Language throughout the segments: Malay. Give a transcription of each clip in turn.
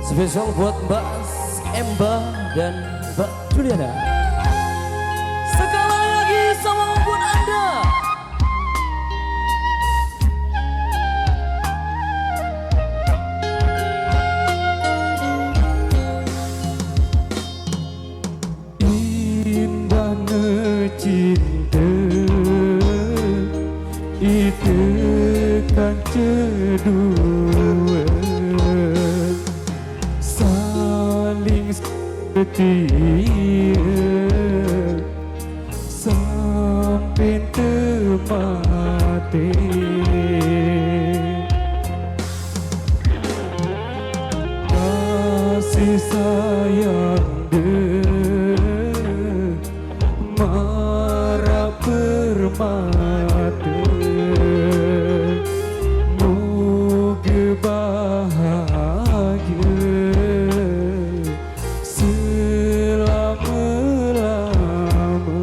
Spesial buat Mbak Emba dan Mbak Juliana. Sekali lagi sama buat Anda. Indah cinta itu kan kedua saling setia sampai mati. Kasih sayang marah permata, moga bahagia selama-lama.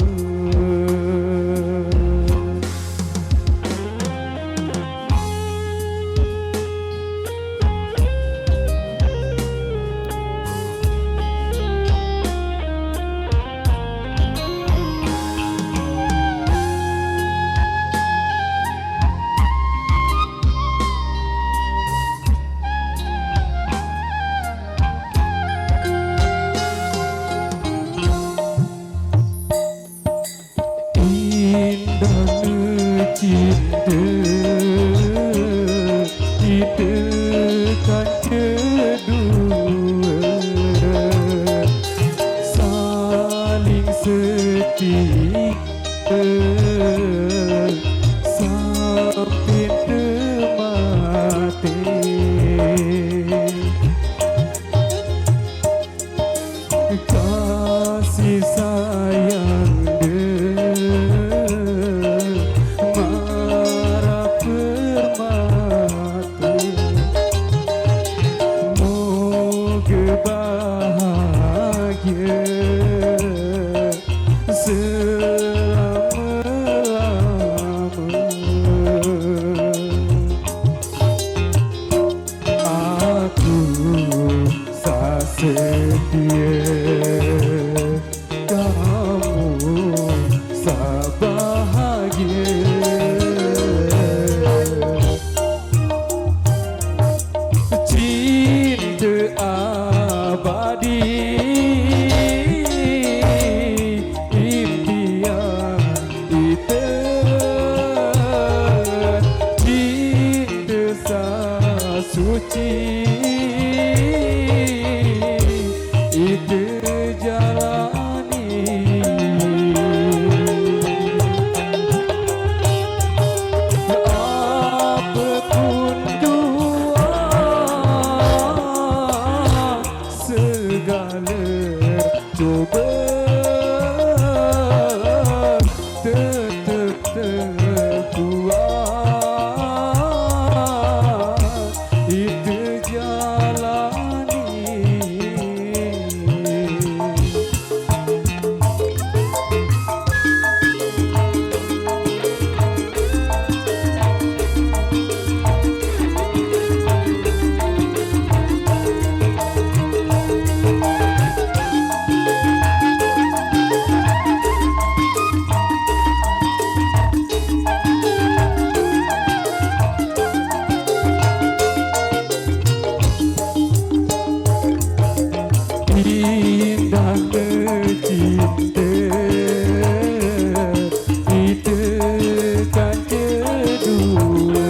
Indah cinta kita kan kedua saling setia sampai mati. Kasih sayang marah permata, moga bahagia selama-lama. Aku setia, kamu bahagia. Cinta abadi impian kita, cinta suci itu jalani. Apapun doa segala coba tetap terkuat itu jalani. Indah cinta kita kan kedua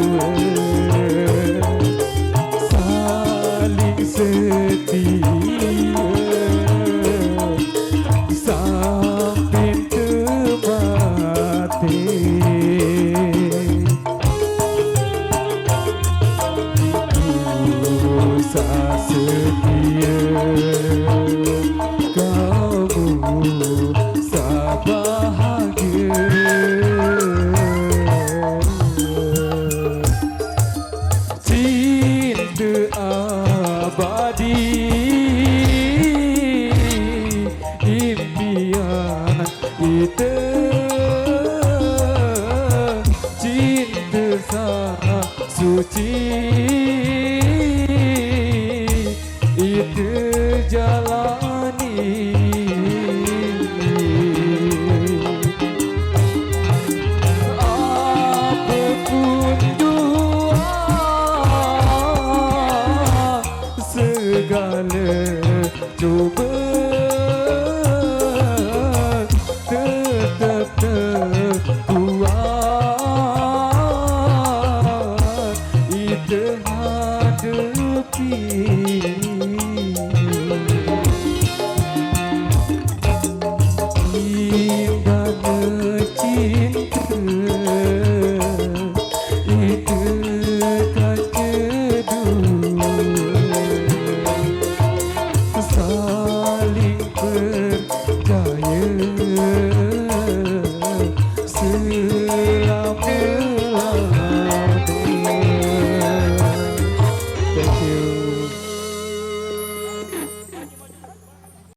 saling setia sampai mati. Dosa setia kamu bahagia. Cinta abadi impian kita, cinta suci segala cuba tetap terkuat kita hadapi indahnya cinta itu tak kedua saling percaya selama